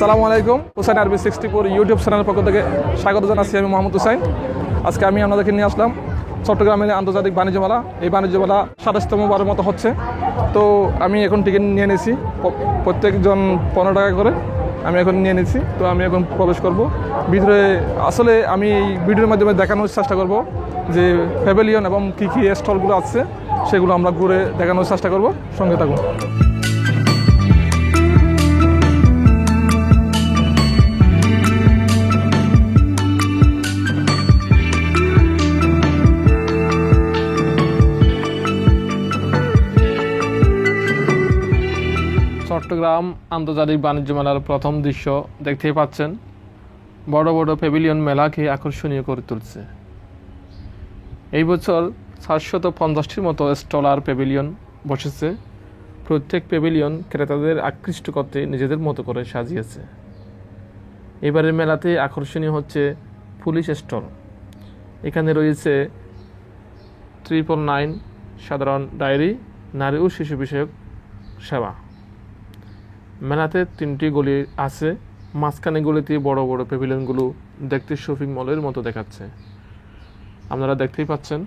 আসসালামু আলাইকুম। হুসাইন আরবি 64 ইউটিউব চ্যানেলের পক্ষ থেকে স্বাগত জানাচ্ছি। আমি মোহাম্মদ হুসাইন। আজকে আমি আপনাদেরকে নিয়ে আসলাম চট্টগ্রামের আন্তর্জাতিক বাণিজ্য মেলা। এই বাণিজ্য মেলা 27তম বারের মতো হচ্ছে। তো আমি এখন টিকিট নিয়ে নিয়েছি, প্রত্যেকজন 15 টাকা করে আমি এখন নিয়ে নিয়েছি। তো আমি এখন প্রবেশ করব ভিতরে। আসলে আমি এই ভিডিওর মাধ্যমে দেখানোর চেষ্টা করব যে প্যাভিলিয়ন এবং কী কী স্টলগুলো আছে সেগুলো আমরা ঘুরে দেখানোর চেষ্টা করব। সঙ্গে থাকুন। চট্টগ্রাম আন্তর্জাতিক বাণিজ্য মেলার প্রথম দৃশ্য দেখতেই পাচ্ছেন। বড় বড় প্যাভিলিয়ন মেলাকে আকর্ষণীয় করে তুলছে। এই বছর 750টির মতো স্টল আর প্যাভিলিয়ন বসেছে। প্রত্যেক প্যাভিলিয়ন ক্রেতাদের আকৃষ্ট করতে নিজেদের মতো করে সাজিয়েছে। এবারের মেলাতে আকর্ষণীয় হচ্ছে পুলিশ স্টল। এখানে রয়েছে 999 সাধারণ ডায়েরি, নারী ও শিশু বিষয়ক সেবা। মেলাতে 3টি গলি আছে। মাঝখানে গলিতে বড় বড় প্যাভিলিয়নগুলো দেখতে শপিং মলের মতো দেখাচ্ছে, আপনারা দেখতেই পাচ্ছেন।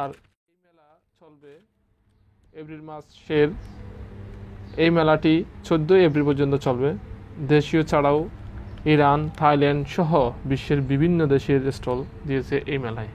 আর এই মেলা চলবে এপ্রিল মাসের। এই মেলাটি 14 এপ্রিল পর্যন্ত চলবে। দেশীয় ছাড়াও ইরান, থাইল্যান্ড সহ বিশ্বের বিভিন্ন দেশের স্টল দিয়েছে এই মেলায়।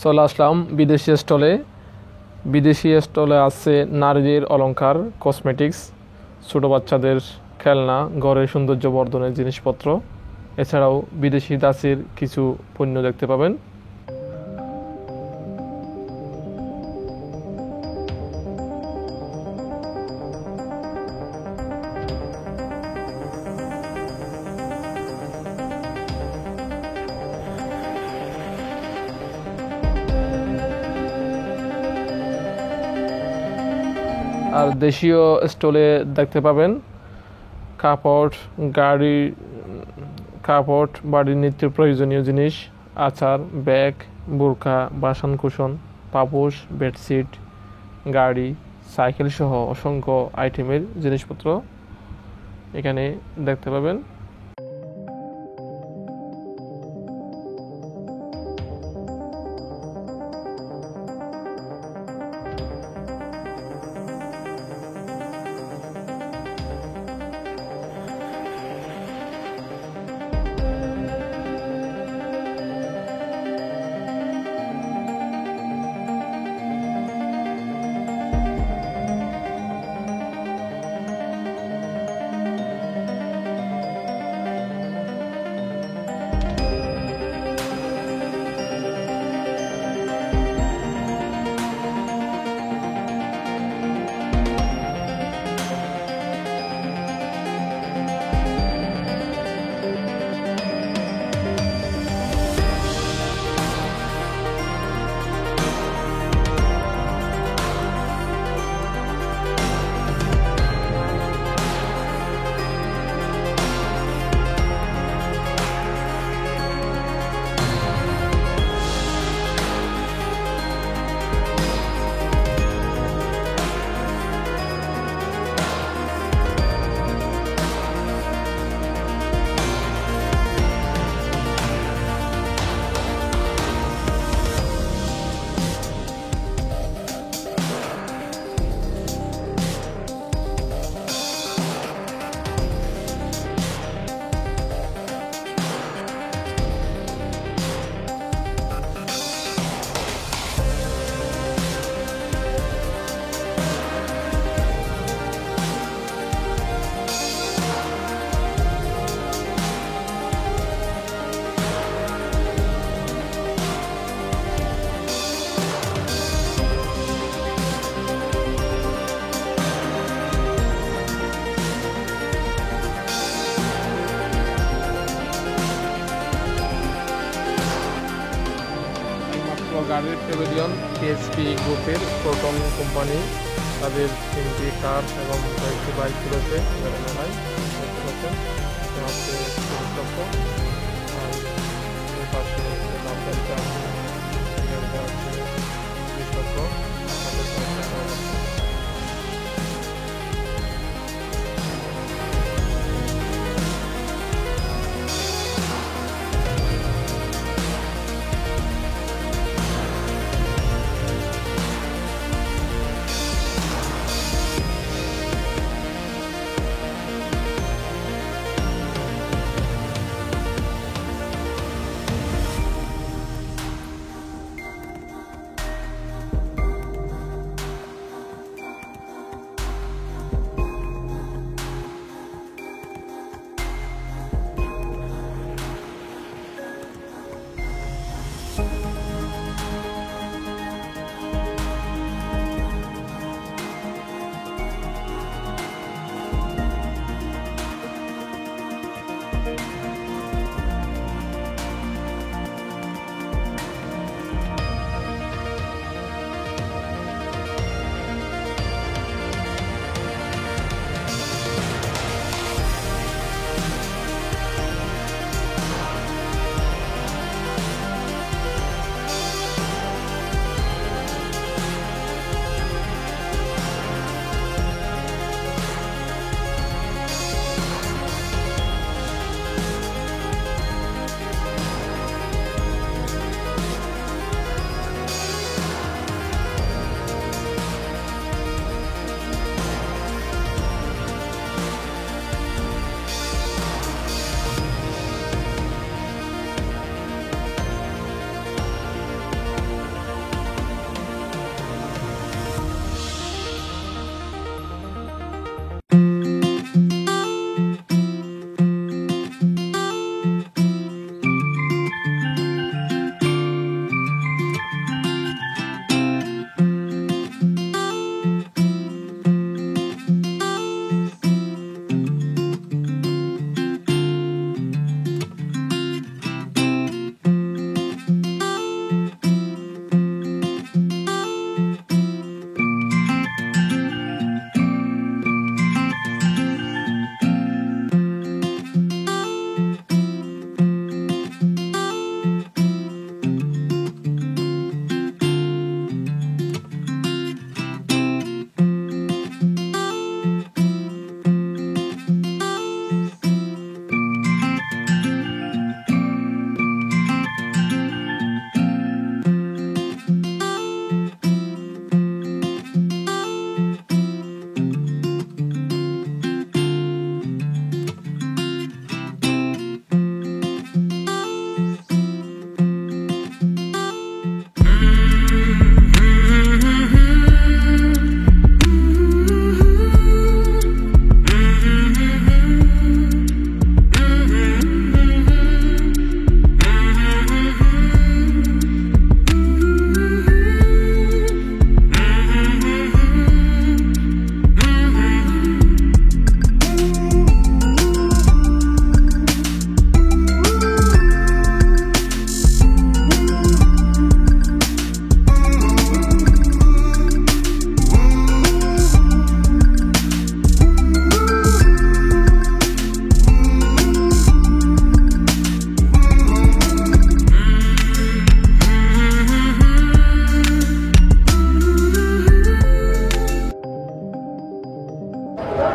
চলে আসলাম বিদেশি স্টলে। বিদেশি স্টলে আছে নারীদের অলংকার, কসমেটিক্স, ছোটো বাচ্চাদের খেলনা, ঘরের সৌন্দর্য বর্ধনের জিনিসপত্র। এছাড়াও বিদেশি দাসের কিছু পণ্য দেখতে পাবেন। আর দেশীয় স্টলে দেখতে পাবেন কাপড়, বাড়ির নিত্য প্রয়োজনীয় জিনিস, আচার, ব্যাগ, বোরকা, বাসনকোসন, পাপোশ, বেডশিট, গাড়ি, সাইকেল সহ অসংখ্য আইটেমের জিনিসপত্র এখানে দেখতে পাবেন। গাড়ির প্যাভিলিয়ন পিএসপি গ্রুপের প্রোটন কোম্পানি তাদের 3টি কার এবং কয়েকটি বাইক রয়েছে মেলায় দেখতে পাচ্ছেন। এটা হচ্ছে 30 লক্ষ, আর এর পাশে হচ্ছে লাভদায়িকা এটা হচ্ছে 20 লক্ষ, তাদের কয়েকটা car আছে।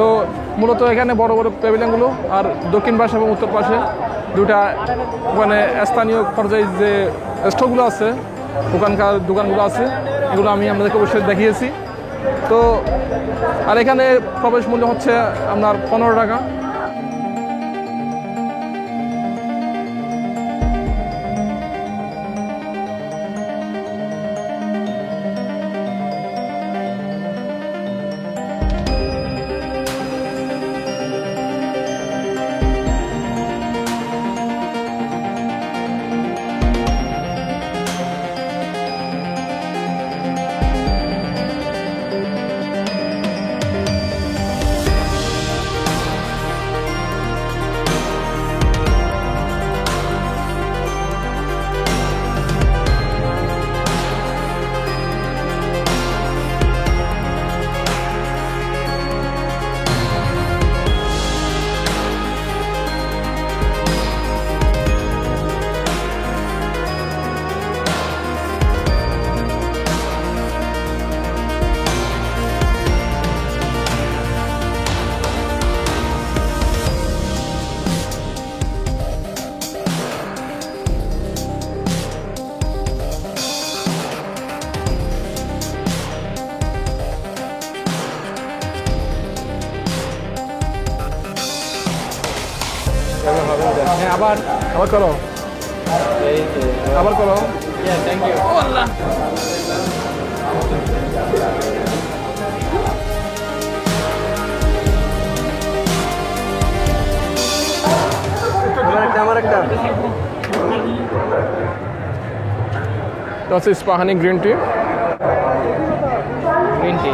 তো মূলত এখানে বড় বড় প্যাভিলিয়নগুলো, আর দক্ষিণ পাশে এবং উত্তর পাশে দুটা মানে স্থানীয় পর্যায়ে যে স্টলগুলো আছে, ওখানকার দোকানগুলো আছে, এগুলো আমি আপনাদেরকে অবশ্যই দেখিয়েছি। তো আর এখানে প্রবেশ মূল্য হচ্ছে আপনার 15 টাকা। আবার আবার করো, এই যে আবার করো। Thank you. এটা হচ্ছে Ispahani green tea. Green tea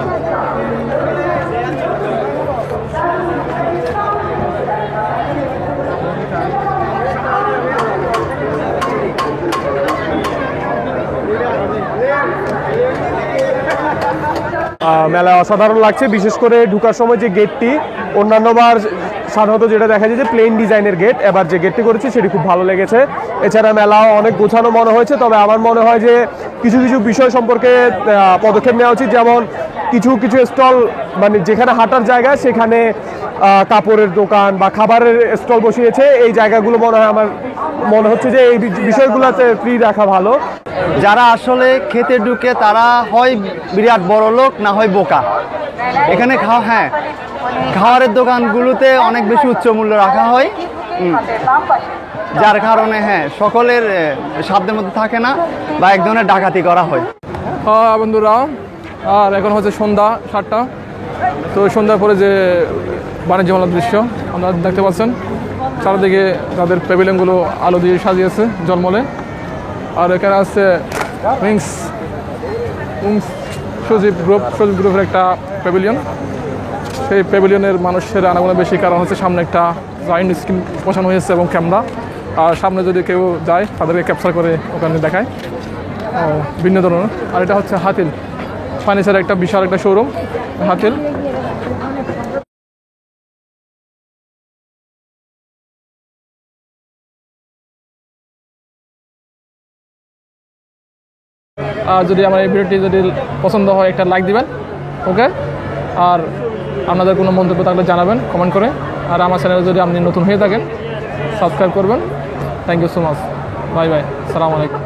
মেলা অসাধারণ লাগছে, বিশেষ করে ঢুকার সময় যে গেটটি, অন্যান্যবার সাধারণত যেটা দেখা যায় যে প্লেন ডিজাইনের গেট, এবার যে গেটটি করেছে সেটি খুব ভালো লেগেছে। এছাড়া মেলাও অনেক গোছানো মনে হয়েছে, তবে আমার মনে হয় যে কিছু কিছু বিষয় সম্পর্কে পদক্ষেপ নেওয়া উচিত। যেমন কিছু কিছু স্টল, মানে যেখানে হাঁটার জায়গা সেখানে কাপড়ের দোকান বা খাবারের স্টল বসিয়েছে, এই জায়গাগুলো আমার মনে হচ্ছে যে এই বিষয়গুলোতে ফ্রি রাখা ভালো। যারা আসলে খেতে ঢুকে তারা হয় বিরাট বড় লোক, না হয় বোকা। এখানে খাবারের দোকানগুলোতে অনেক বেশি উচ্চ মূল্য রাখা হয়, যার কারণে সকলের সাধ্যের মধ্যে থাকে না বা এক ধরনের ডাকাতি করা হয়। হ্যাঁ বন্ধুরা, আর এখন হচ্ছে সন্ধ্যা 7টা। তো সন্ধ্যার পরে যে বাণিজ্য মেলার দৃশ্য আপনারা দেখতে পাচ্ছেন, চারিদিকে তাদের প্যাভিলিয়নগুলো আলো দিয়ে সাজিয়েছে জলমলে। আর এখানে আছে উইংস সজীব গ্রুপের একটা প্যাভিলিয়ন। সেই প্যাভিলিয়নের মানুষের আনাগোনা বেশি, কারণ হচ্ছে সামনে একটা জায়েন্ট স্ক্রিন বসানো হয়েছে এবং ক্যামেরা। আর সামনে যদি কেউ যায় তাদেরকে ক্যাপচার করে ওখানে দেখায় ভিন্ন ধরনের। আর এটা হচ্ছে হাতিল ফার্নিচারের একটা বিশাল একটা শোরুম, হাতিল। আর যদি আমার এই ভিডিওটি যদি পছন্দ হয় একটা লাইক দিবেন, ওকে। আর আপনাদের কোনো মন্তব্য থাকলে জানাবেন কমেন্ট করে। আর আমার চ্যানেলে যদি আপনি নতুন হয়ে থাকেন সাবস্ক্রাইব করবেন। Thank you so much, bye bye, সালামু আলাইকুম।